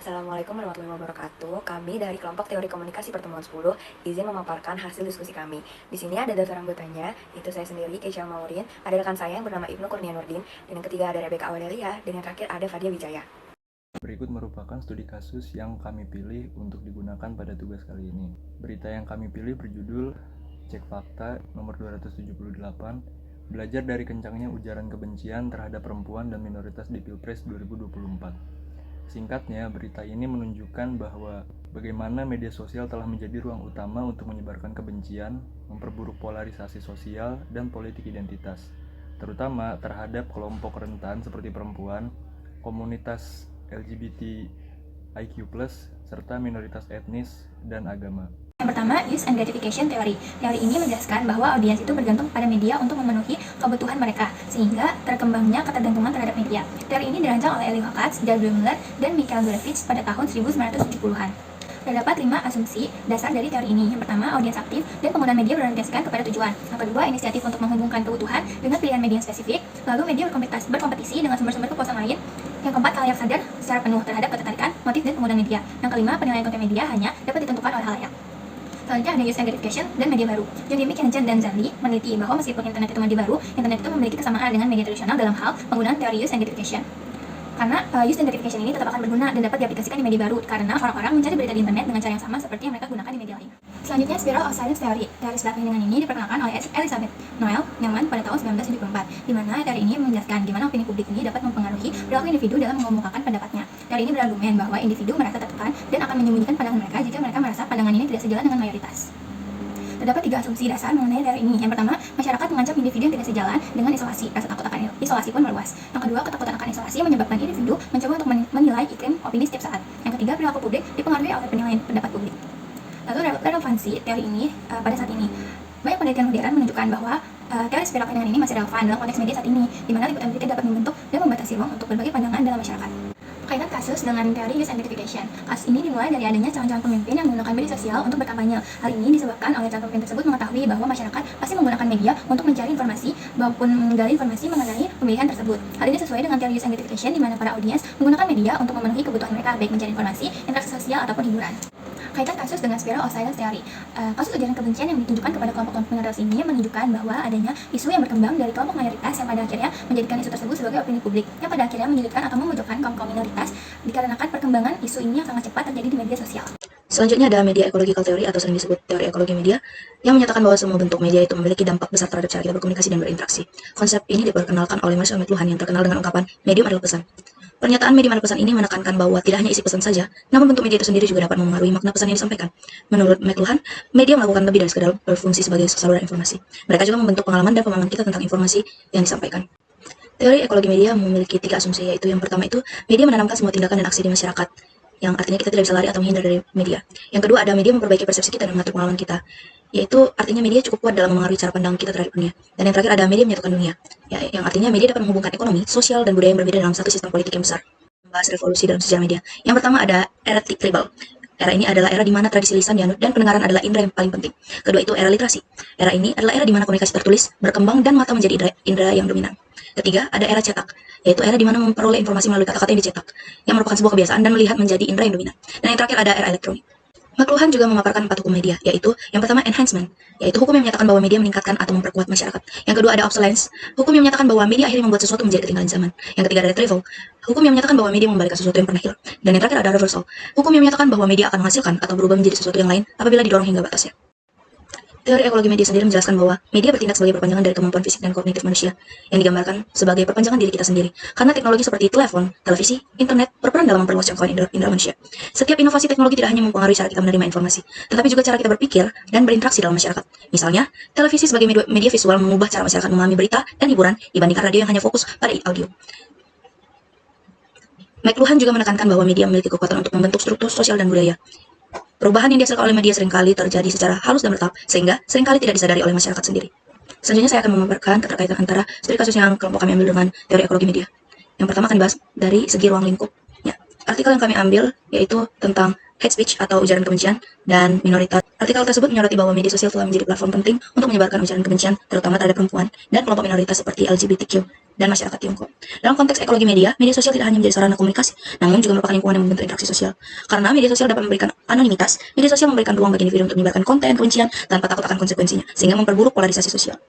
Assalamualaikum warahmatullahi wabarakatuh. Kami dari kelompok teori komunikasi pertemuan 10 izin memaparkan hasil diskusi kami. Di sini ada daftar anggotanya, yaitu saya sendiri, Keisha Maurin, ada rekan saya yang bernama Ibnu Kurnia Nurdin, dan yang ketiga ada Rebecca Awadelia, dan yang terakhir ada Fadia Wijaya. Berikut merupakan studi kasus yang kami pilih untuk digunakan pada tugas kali ini. Berita yang kami pilih berjudul Cek Fakta nomor 278, belajar dari kencangnya ujaran kebencian terhadap perempuan dan minoritas di Pilpres 2024. Singkatnya, berita ini menunjukkan bahwa bagaimana media sosial telah menjadi ruang utama untuk menyebarkan kebencian, memperburuk polarisasi sosial dan politik identitas, terutama terhadap kelompok rentan seperti perempuan, komunitas LGBTIQ+, serta minoritas etnis dan agama. Yang pertama, use and gratification theory. Teori ini menjelaskan bahwa audiens itu bergantung pada media untuk memenuhi kebutuhan mereka, sehingga terkembangnya ketergantungan terhadap media. Teori ini dirancang oleh Eli Hokatz, Dale Müller, dan Mikhail Gurevich pada tahun 1970-an. Terdapat 5 asumsi dasar dari teori ini. Yang pertama, audiens aktif dan penggunaan media berorientasikan kepada tujuan. Yang kedua, inisiatif untuk menghubungkan kebutuhan dengan pilihan media yang spesifik. Lalu, media berkompetisi dengan sumber-sumber kepuasan lain. Yang keempat, khalayak sadar secara penuh terhadap ketertarikan, motif, dan penggunaan media. Yang kelima, penilaian konten media hanya dapat ditentukan oleh khalayak. Selanjutnya ada use and gratification dan media baru. John Dimick, Hansen, dan Zanli meneliti bahwa meskipun internet itu media baru, internet itu memiliki kesamaan dengan media tradisional dalam hal penggunaan teori use and gratification. Karena use and gratification ini tetap akan berguna dan dapat diaplikasikan di media baru karena orang-orang mencari berita di internet dengan cara yang sama seperti yang mereka gunakan di media lain. Selanjutnya, Spiral of Silence Theory. Teori sebelah keheningan ini diperkenalkan oleh Elizabeth Noel Neumann pada tahun 1974, di mana teori ini menjelaskan gimana opini publik ini dapat mempengaruhi perilaku individu dalam mengemukakan pendapatnya. Teori ini berargumen bahwa individu merasa tertekan dan akan menyembunyikan pandangan mereka jika mereka merasa pandangan ini tidak sejalan dengan mayoritas. Terdapat 3 asumsi dasar mengenai teori ini. Yang pertama, masyarakat mengancam individu yang tidak sejalan dengan isolasi. Rasa takut akan isolasi pun meluas. Yang kedua, ketakutan akan isolasi menyebabkan individu mencoba untuk menilai iklim opini setiap saat. Yang ketiga, perilaku publik dipengaruhi oleh penilaian pendapat publik. Lalu relevansi teori ini pada saat ini. Banyak penelitian modern menunjukkan bahwa teori spiral keheningan ini masih relevan dalam konteks media saat ini, di mana liputan dapat membentuk dan membatasi ruang untuk berbagai pandangan dalam masyarakat. Kaitan kasus dengan teori use and gratification. Kasus ini dimulai dari adanya calon-calon pemimpin yang menggunakan media sosial untuk berkampanye. Hal ini disebabkan oleh calon pemimpin tersebut mengetahui bahwa masyarakat pasti menggunakan media untuk mencari informasi maupun menggali informasi mengenai pemilihan tersebut. Hal ini sesuai dengan teori use and gratification, di mana para audiens menggunakan media untuk memenuhi kebutuhan mereka, baik mencari informasi, interaksi sosial, ataupun hiburan. Kaitan kasus dengan Spiral of Silence Theory. Kasus ujaran kebencian yang ditujukan kepada kelompok minoritas ini menunjukkan bahwa adanya isu yang berkembang dari kelompok mayoritas yang pada akhirnya menjadikan isu tersebut sebagai opini publik, yang pada akhirnya menyudutkan atau memojokkan kaum minoritas dikarenakan perkembangan isu ini yang sangat cepat terjadi di media sosial. Selanjutnya ada media ecological theory atau sering disebut teori ekologi media, yang menyatakan bahwa semua bentuk media itu memiliki dampak besar terhadap cara kita berkomunikasi dan berinteraksi. Konsep ini diperkenalkan oleh Marshall McLuhan yang terkenal dengan ungkapan medium adalah pesan. Pernyataan medium adalah pesan ini menekankan bahwa tidak hanya isi pesan saja, namun bentuk media itu sendiri juga dapat mempengaruhi makna pesan yang disampaikan. Menurut McLuhan, media melakukan lebih dari sekadar berfungsi sebagai saluran informasi. Mereka juga membentuk pengalaman dan pemahaman kita tentang informasi yang disampaikan. Teori ekologi media memiliki 3 asumsi, yaitu yang pertama itu media menanamkan semua tindakan dan aksi di masyarakat, yang artinya kita tidak bisa lari atau menghindar dari media. Yang kedua, ada media memperbaiki persepsi kita dan mengatur pengalaman kita, yaitu artinya media cukup kuat dalam mempengaruhi cara pandang kita terhadap dunia. Dan yang terakhir, ada media menyatukan dunia, yang artinya media dapat menghubungkan ekonomi, sosial, dan budaya yang berbeda dalam satu sistem politik yang besar. Membahas revolusi dalam sejarah media. Yang pertama ada era tribal. Era ini adalah era di mana tradisi lisan dianut dan pendengaran adalah indera yang paling penting. Kedua itu era literasi. Era ini adalah era di mana komunikasi tertulis berkembang dan mata menjadi indera yang dominan. Ketiga, ada era cetak, yaitu era di mana memperoleh informasi melalui kata-kata yang dicetak, yang merupakan sebuah kebiasaan dan melihat menjadi indera yang dominan. Dan yang terakhir ada era elektronik. McLuhan juga memaparkan 4 hukum media, yaitu yang pertama enhancement, yaitu hukum yang menyatakan bahwa media meningkatkan atau memperkuat masyarakat. Yang kedua ada obsolescence, hukum yang menyatakan bahwa media akhirnya membuat sesuatu menjadi ketinggalan zaman. Yang ketiga ada retrieval, hukum yang menyatakan bahwa media membalikan sesuatu yang pernah hilang. Dan yang terakhir ada reversal, hukum yang menyatakan bahwa media akan menghasilkan atau berubah menjadi sesuatu yang lain apabila didorong hingga batasnya. Teori ekologi media sendiri menjelaskan bahwa media bertindak sebagai perpanjangan dari kemampuan fisik dan kognitif manusia, yang digambarkan sebagai perpanjangan diri kita sendiri. Karena teknologi seperti telepon, televisi, internet berperan dalam memperluas jangkauan indera manusia. Setiap inovasi teknologi tidak hanya mempengaruhi cara kita menerima informasi, tetapi juga cara kita berpikir dan berinteraksi dalam masyarakat. Misalnya, televisi sebagai media visual mengubah cara masyarakat memahami berita dan hiburan dibandingkan radio yang hanya fokus pada audio. McLuhan juga menekankan bahwa media memiliki kekuatan untuk membentuk struktur sosial dan budaya. Perubahan yang dihasilkan oleh media seringkali terjadi secara halus dan bertahap, sehingga seringkali tidak disadari oleh masyarakat sendiri. Selanjutnya saya akan memaparkan keterkaitan antara studi kasus yang kelompok kami ambil dengan teori ekologi media. Yang pertama akan dibahas dari segi ruang lingkup. Ya, artikel yang kami ambil yaitu tentang hate speech atau ujaran kebencian dan minoritas. Artikel tersebut menyoroti bahwa media sosial telah menjadi platform penting untuk menyebarkan ujaran kebencian, terutama terhadap perempuan dan kelompok minoritas seperti LGBTQ. dan masyarakat Tiongkok. Dalam konteks ekologi media, media sosial tidak hanya menjadi sarana komunikasi, namun juga merupakan lingkungan yang membentuk interaksi sosial. Karena media sosial dapat memberikan anonimitas, media sosial memberikan ruang bagi individu untuk menyebarkan konten kebencian tanpa takut akan konsekuensinya, sehingga memperburuk polarisasi sosial.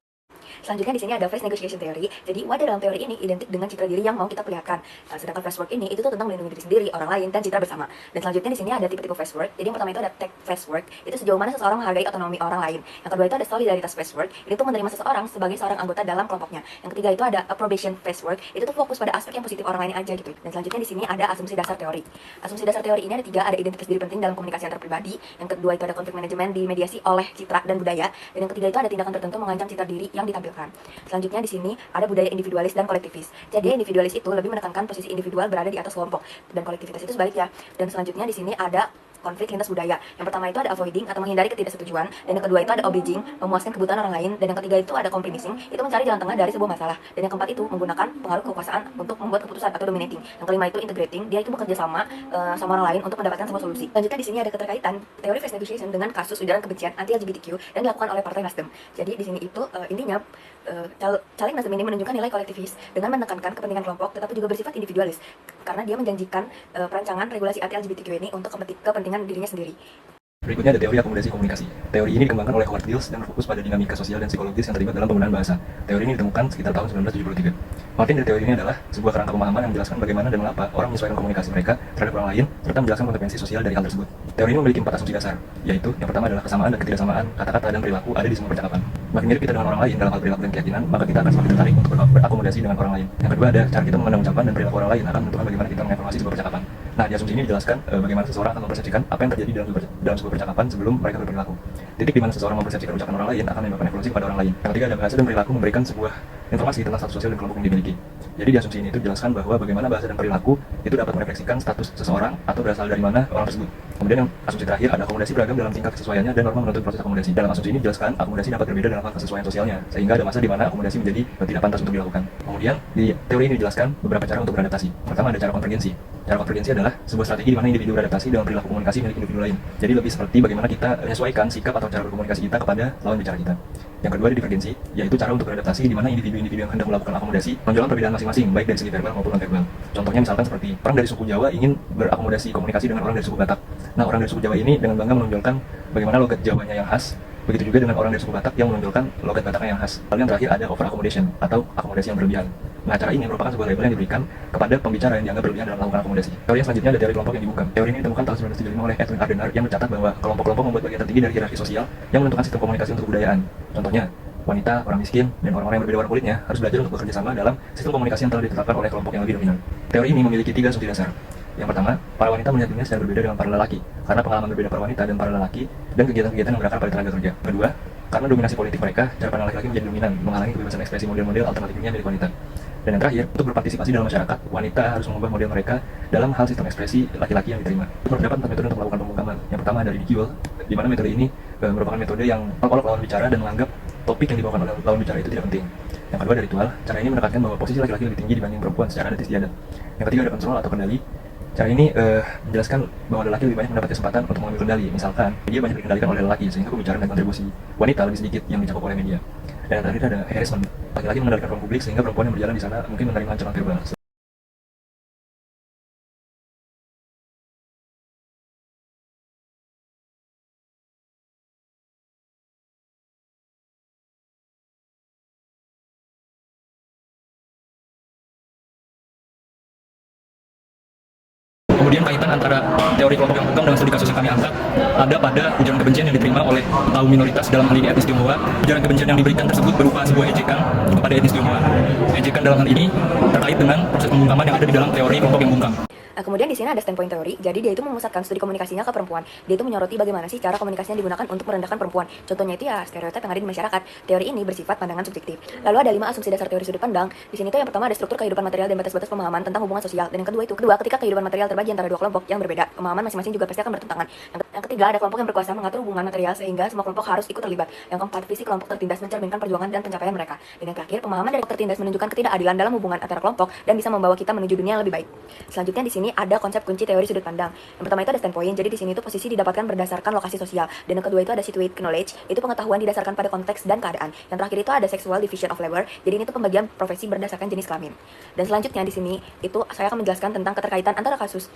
Selanjutnya di sini ada face negotiation theory. Jadi wadah dalam teori ini identik dengan citra diri yang mau kita perlihatkan. Nah, sedangkan face work ini itu tuh tentang melindungi diri sendiri, orang lain, dan citra bersama. Dan selanjutnya di sini ada tipe-tipe face work. Jadi yang pertama itu ada take face work. Itu sejauh mana seseorang menghargai otonomi orang lain. Yang kedua itu ada solidaritas face work. Itu menerima seseorang sebagai seorang anggota dalam kelompoknya. Yang ketiga itu ada approbation face work. Itu tuh fokus pada aspek yang positif orang lain aja gitu. Dan selanjutnya di sini ada asumsi dasar teori. Asumsi dasar teori ini ada tiga, ada identitas diri penting dalam komunikasi antar pribadi. Yang kedua itu ada konflik manajemen dimediasi oleh citra dan budaya. Dan yang ketiga itu ada tindakan tertentu mengancam citra diri yang ditampilkan. Selanjutnya di sini ada budaya individualis dan kolektivis. Jadi individualis itu lebih menekankan posisi individual berada di atas kelompok dan kolektivitas itu sebaliknya. Dan selanjutnya di sini ada konflik lintas budaya. Yang pertama itu ada avoiding atau menghindari ketidaksetujuan, dan yang kedua itu ada obliging, memuaskan kebutuhan orang lain, dan yang ketiga itu ada compromising, itu mencari jalan tengah dari sebuah masalah, dan yang keempat itu menggunakan pengaruh kekuasaan untuk membuat keputusan atau dominating. Yang kelima itu integrating, dia itu bekerja sama sama orang lain untuk mendapatkan sebuah solusi. Selanjutnya di sini ada keterkaitan teori face negotiation dengan kasus ujaran kebencian anti LGBTQ dan dilakukan oleh Partai Nasdem. Jadi di sini itu intinya caleg Nasdem ini menunjukkan nilai kolektivis dengan menekankan kepentingan kelompok tetapi juga bersifat individualis karena dia menjanjikan perancangan regulasi anti LGBTQ ini untuk kepentingan dirinya sendiri. Berikutnya ada teori akomodasi komunikasi. Teori ini dikembangkan oleh Howard Diels dan berfokus pada dinamika sosial dan psikologis yang terlibat dalam penggunaan bahasa. Teori ini ditemukan sekitar tahun 1973. Pengertian dari teori ini adalah sebuah kerangka pemahaman yang menjelaskan bagaimana dan mengapa orang menyesuaikan komunikasi mereka terhadap orang lain serta menjelaskan konsekuensi sosial dari hal tersebut. Teori ini memiliki 4 asumsi dasar, yaitu yang pertama adalah kesamaan dan ketidaksamaan kata-kata dan perilaku ada di semua percakapan. Makin mirip kita dengan orang lain dalam hal perilaku dan keyakinan, maka kita akan semakin tertarik untuk berakomodasi dengan orang lain. Yang kedua ada cara kita memandang ucapan dan perilaku orang lain akan menentukan bagaimana kita mengevaluasi sebuah percakapan. Nah, di asumsi ini dijelaskan bagaimana seseorang akan mempersepsikan apa yang terjadi dalam sebuah percakapan sebelum mereka berperilaku. Titik di mana seseorang mempersepsikan ucapan orang lain akan menyebabkan evolusi kepada orang lain. Yang ketiga ada bahasa dan perilaku memberikan sebuah informasi tentang status sosial dan kelompok yang dimiliki. Jadi di asumsi ini itu dijelaskan bahwa bagaimana bahasa dan perilaku itu dapat merefleksikan status seseorang atau berasal dari mana orang tersebut. Kemudian yang asumsi terakhir ada akomodasi beragam dalam tingkat kesesuaiannya dan norma menuntut proses akomodasi. Dalam asumsi ini dijelaskan akomodasi dapat berbeda dalam hal kesesuaian sosialnya, sehingga ada masa di mana akomodasi menjadi tidak pantas untuk dilakukan. Kemudian di teori ini dijelaskan beberapa cara untuk beradaptasi. Pertama ada cara konvergensi. Cara konvergensi adalah sebuah strategi di mana individu beradaptasi dalam perilaku komunikasi milik individu lain. Jadi lebih seperti bagaimana kita menyesuaikan sikap atau cara berkomunikasi kita kepada lawan bicara kita. Yang kedua ada divergensi, yaitu cara untuk beradaptasi di mana individu-individu yang hendak melakukan akomodasi menunjukkan perbedaan masing-masing, baik dari segi verbal maupun non-verbal. Contohnya misalkan seperti orang dari suku Jawa ingin berakomodasi komunikasi dengan orang dari suku Batak. Nah, orang dari suku Jawa ini dengan bangga menonjolkan bagaimana logat Jawanya yang khas. Begitu juga dengan orang dari suku Batak yang menonjolkan logat Bataknya yang khas. Lalu yang terakhir ada over accommodation atau akomodasi yang berlebihan. Nah, cara ini merupakan sebuah label yang diberikan kepada pembicara yang dianggap berlebihan dalam melakukan akomodasi. Teori yang selanjutnya ada teori kelompok yang dibungkam. Teori ini ditemukan tahun 1975 oleh Edwin Ardenar yang mencatat bahwa kelompok-kelompok membuat bagian tertinggi dari hierarki sosial yang menentukan sistem komunikasi untuk kebudayaan. Contohnya, wanita, orang miskin, dan orang-orang yang berbeda warna kulitnya harus belajar untuk bekerja sama dalam sistem komunikasi yang telah ditetapkan oleh kelompok yang lebih dominan. Teori ini memiliki 3 asumsi dasar. Yang pertama, para wanita melihat dunia secara berbeda dengan para lelaki karena pengalaman berbeda para wanita dan para lelaki dan kegiatan-kegiatan yang berakar pada tenaga kerja. Kedua, karena dominasi politik mereka, cara pandang laki-laki menjadi dominan, menghalangi kebebasan ekspresi model-model alternatif dunia milik wanita. Dan yang terakhir, untuk berpartisipasi dalam masyarakat, wanita harus mengubah model mereka dalam hal sistem ekspresi laki-laki yang diterima. Terdapat 4 metode untuk melakukan pembungkaman. Yang pertama ada ridicule, di mana metode ini merupakan metode yang mengolok lawan bicara dan menganggap topik yang dibawakan oleh lawan bicara itu tidak penting. Yang kedua ada ritual, cara ini menekankan bahwa posisi laki-laki lebih tinggi dibanding perempuan secara adat istiadat. Yang ketiga ada kontrol atau kendali. Cara ini menjelaskan bahwa lelaki lebih banyak mendapat kesempatan untuk mengambil kendali. Misalkan, dia banyak dikendalikan oleh lelaki sehingga pembicaraan dan kontribusi wanita lebih sedikit yang dicakup oleh media. Dan yang terakhir ada harassment. Laki-laki mengendalikan ruang publik sehingga perempuan yang berjalan di sana mungkin menerima ancaman verbal. Kemudian kaitan antara teori kelompok yang bungkam dengan studi kasus yang kami angkat ada pada ujaran kebencian yang diterima oleh kaum minoritas dalam hal ini etnis Tionghoa. Ujaran kebencian yang diberikan tersebut berupa sebuah ejekan kepada etnis Tionghoa. Ejekan dalam hal ini terkait dengan proses pembungkaman yang ada di dalam teori kelompok yang bungkam. Nah, kemudian di sini ada standpoint teori. Jadi dia itu memusatkan studi komunikasinya ke perempuan. Dia itu menyoroti bagaimana sih cara komunikasinya digunakan untuk merendahkan perempuan. Contohnya itu ya stereotip yang ada di masyarakat. Teori ini bersifat pandangan subjektif. Lalu ada 5 asumsi dasar teori sudut pandang. Di sini tuh yang pertama ada struktur kehidupan material dan batas-batas pemahaman tentang hubungan sosial. Dan yang kedua ketika kehidupan material terbagi antara dua kelompok yang berbeda, pemahaman masing-masing juga pasti akan bertentangan. Yang ketiga, ada kelompok yang berkuasa mengatur hubungan material sehingga semua kelompok harus ikut terlibat. Yang keempat, visi kelompok tertindas mencerminkan perjuangan dan pencapaian mereka. Dan yang terakhir, pemahaman dari kelompok tertindas menunjukkan ketidakadilan dalam hubungan antara kelompok dan bisa membawa kita menuju dunia yang lebih baik. Selanjutnya di sini ada konsep kunci teori sudut pandang. Yang pertama itu ada standpoint. Jadi di sini itu posisi didapatkan berdasarkan lokasi sosial. Dan yang kedua itu ada situate knowledge, itu pengetahuan didasarkan pada konteks dan keadaan. Yang terakhir itu ada sexual division of labor. Jadi ini tuh pembagian profesi berdasarkan jenis kelamin. Dan selanjutnya di sini itu saya akan menjelaskan tentang keterkaitan antara kasus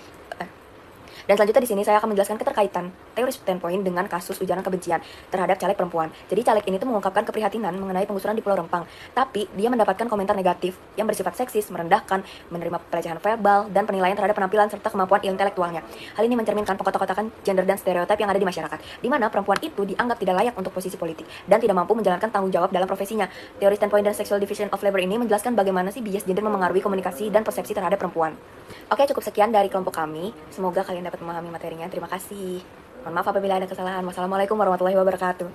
Dan selanjutnya di sini saya akan menjelaskan keterkaitan teori standpoint dengan kasus ujaran kebencian terhadap caleg perempuan. Jadi caleg ini tuh mengungkapkan keprihatinan mengenai penggusuran di Pulau Rempang, tapi dia mendapatkan komentar negatif yang bersifat seksis, merendahkan, menerima pelecehan verbal, dan penilaian terhadap penampilan serta kemampuan intelektualnya. Hal ini mencerminkan pengkotak-kotakan gender dan stereotip yang ada di masyarakat, di mana perempuan itu dianggap tidak layak untuk posisi politik dan tidak mampu menjalankan tanggung jawab dalam profesinya. Teori standpoint dan sexual division of labor ini menjelaskan bagaimana sih bias gender memengaruhi komunikasi dan persepsi terhadap perempuan. Oke, cukup sekian dari kelompok kami. Semoga kalian dapat memahami materinya. Terima kasih. Mohon maaf apabila ada kesalahan. Wassalamualaikum warahmatullahi wabarakatuh.